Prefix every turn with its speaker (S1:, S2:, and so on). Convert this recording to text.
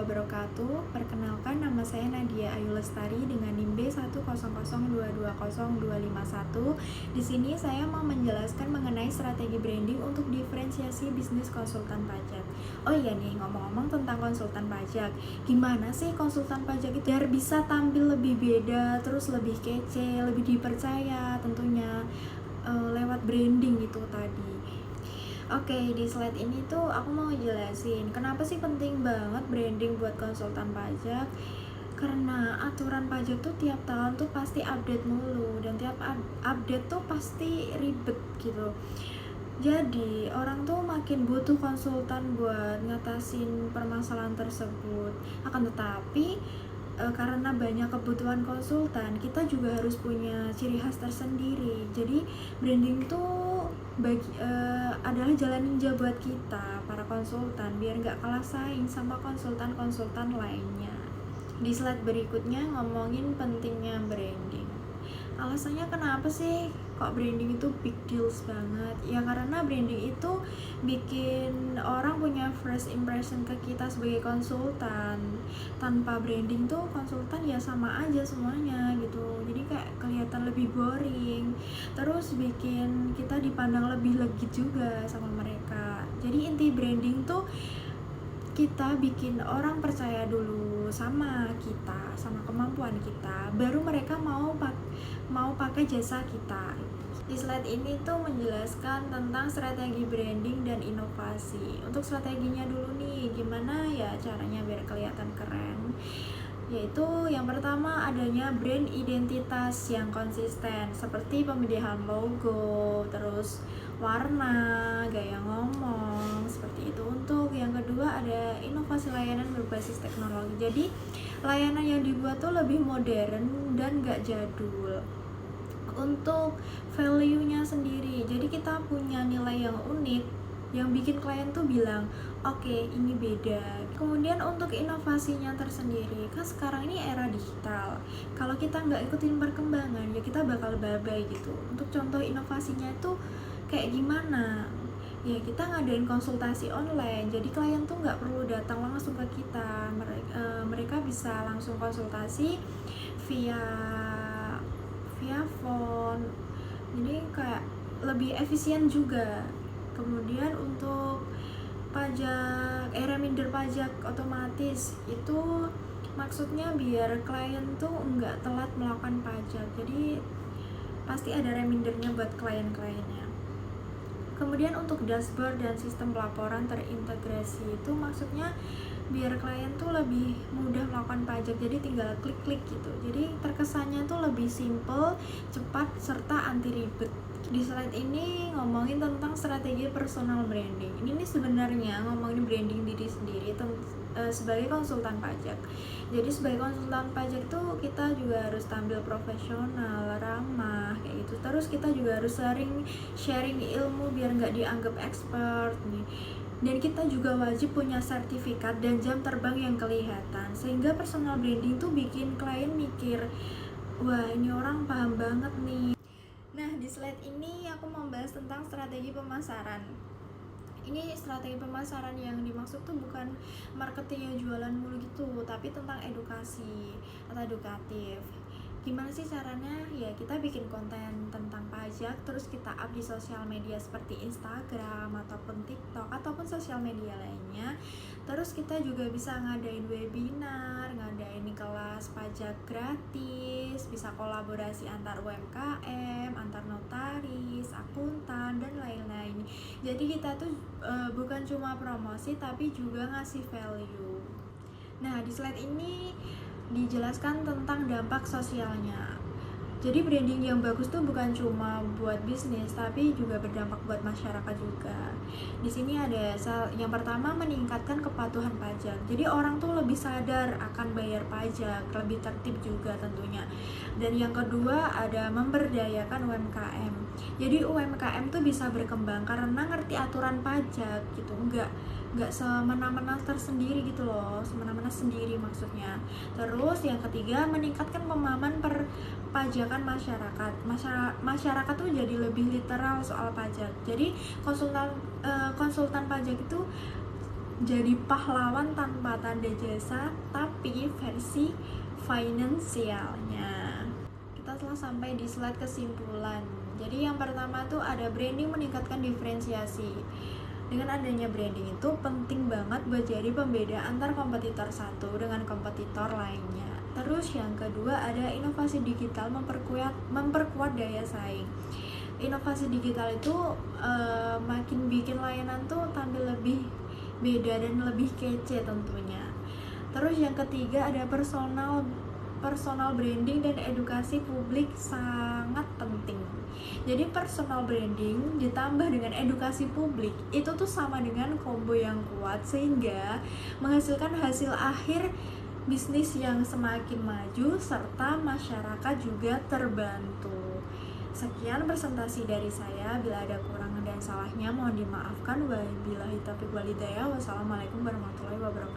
S1: wabarakatuh. Perkenalkan, nama saya Nadia Ayu Lestari dengan NIM B100220251. Di sini saya mau menjelaskan mengenai strategi branding untuk diferensiasi bisnis konsultan pajak. Oh iya nih, ngomong-ngomong tentang konsultan pajak, gimana sih konsultan pajak itu biar bisa tampil lebih beda, terus lebih kece, lebih dipercaya tentunya lewat branding itu tadi. Oke, di slide ini tuh aku mau jelasin kenapa sih penting banget branding buat konsultan pajak. Karena aturan pajak tuh tiap tahun tuh pasti update mulu, dan tiap update tuh pasti ribet gitu. Jadi orang tuh makin butuh konsultan buat ngatasin permasalahan tersebut. Akan tetapi karena banyak kebutuhan konsultan, kita juga harus punya ciri khas tersendiri. Jadi branding tuh adalah jalan ninja buat kita para konsultan biar nggak kalah saing sama konsultan-konsultan lainnya. Di slide berikutnya ngomongin pentingnya branding. Alasannya kenapa sih kok branding itu big deals banget? Ya karena branding itu bikin orang punya first impression ke kita sebagai konsultan. Tanpa branding tuh konsultan ya sama aja semuanya gitu. Jadi kayak kelihatan lebih boring. Terus bikin kita dipandang lebih legit juga sama mereka. Jadi inti branding tuh kita bikin orang percaya dulu sama kita, sama kemampuan kita, baru mereka mau pakai jasa kita. Di slide ini tuh menjelaskan tentang strategi branding dan inovasi. Untuk strateginya dulu nih, gimana ya caranya biar kelihatan keren? Yaitu yang pertama adanya brand identitas yang konsisten, seperti pemilihan logo, terus warna, gaya ngomong, seperti itu. Untuk yang kedua ada inovasi layanan berbasis teknologi. Jadi layanan yang dibuat tuh lebih modern dan gak jadul. Untuk value-nya sendiri, jadi kita punya nilai yang unik yang bikin klien tuh bilang, oke, ini beda. Kemudian untuk inovasinya tersendiri, kan sekarang ini era digital. Kalau kita nggak ikutin perkembangan, ya kita bakal babai gitu. Untuk contoh inovasinya itu kayak gimana? Ya kita ngadain konsultasi online, jadi klien tuh nggak perlu datang langsung ke kita. Mereka bisa langsung konsultasi via phone. Jadi kayak lebih efisien juga. Kemudian untuk reminder pajak otomatis itu maksudnya biar klien tuh nggak telat melakukan pajak. Jadi pasti ada remindernya buat klien-kliennya. Kemudian untuk dashboard dan sistem pelaporan terintegrasi itu maksudnya biar klien tuh lebih mudah melakukan pajak, jadi tinggal klik-klik gitu. Jadi terkesannya tuh lebih simple, cepat, serta anti ribet. Di slide ini ngomongin tentang strategi personal branding. Ini nih sebenarnya ngomongin branding diri sendiri sebagai konsultan pajak. Jadi sebagai konsultan pajak itu kita juga harus tampil profesional, ramah kayak gitu. Terus kita juga harus sering sharing ilmu biar nggak dianggap expert nih. Dan kita juga wajib punya sertifikat dan jam terbang yang kelihatan, sehingga personal branding tuh bikin klien mikir, wah ini orang paham banget nih. Nah, di slide ini aku membahas tentang strategi pemasaran. Ini strategi pemasaran yang dimaksud tuh bukan marketing yang jualan mulu gitu, tapi tentang edukasi atau edukatif. Gimana sih caranya? Ya kita bikin konten tentang pajak, terus kita up di sosial media seperti Instagram ataupun TikTok ataupun sosial media lainnya. Terus kita juga bisa ngadain webinar, ngadain kelas pajak gratis, bisa kolaborasi antar UMKM, antar notaris, akuntan, dan lain-lain. Jadi kita tuh bukan cuma promosi tapi juga ngasih value. Nah, di slide ini dijelaskan tentang dampak sosialnya. Jadi branding yang bagus tuh bukan cuma buat bisnis, tapi juga berdampak buat masyarakat juga. Di sini ada yang pertama, meningkatkan kepatuhan pajak. Jadi orang tuh lebih sadar akan bayar pajak, lebih tertib juga tentunya. Dan yang kedua ada memberdayakan UMKM. Jadi UMKM tuh bisa berkembang karena ngerti aturan pajak gitu, nggak semena-mena tersendiri gitu loh, semena-mena sendiri maksudnya. Terus yang ketiga, meningkatkan pemahaman perpajakan masyarakat. Masyarakat tuh jadi lebih literal soal pajak. Jadi konsultan pajak itu jadi pahlawan tanpa tanda jasa, tapi versi finansialnya. Kita telah sampai di slide kesimpulan. Jadi yang pertama tuh ada branding meningkatkan diferensiasi. Dengan adanya branding itu penting banget buat jadi pembeda antar kompetitor satu dengan kompetitor lainnya. Terus yang kedua ada inovasi digital memperkuat daya saing. Inovasi digital itu makin bikin layanan tuh tampil lebih beda dan lebih kece tentunya. Terus yang ketiga ada personal branding dan edukasi publik sangat penting. Jadi personal branding ditambah dengan edukasi publik itu tuh sama dengan combo yang kuat sehingga menghasilkan hasil akhir bisnis yang semakin maju serta masyarakat juga terbantu. Sekian presentasi dari saya. Bila ada kurangan dan salahnya mohon dimaafkan. Wabillahi taufiq wal hidayah. Wassalamualaikum warahmatullahi wabarakatuh.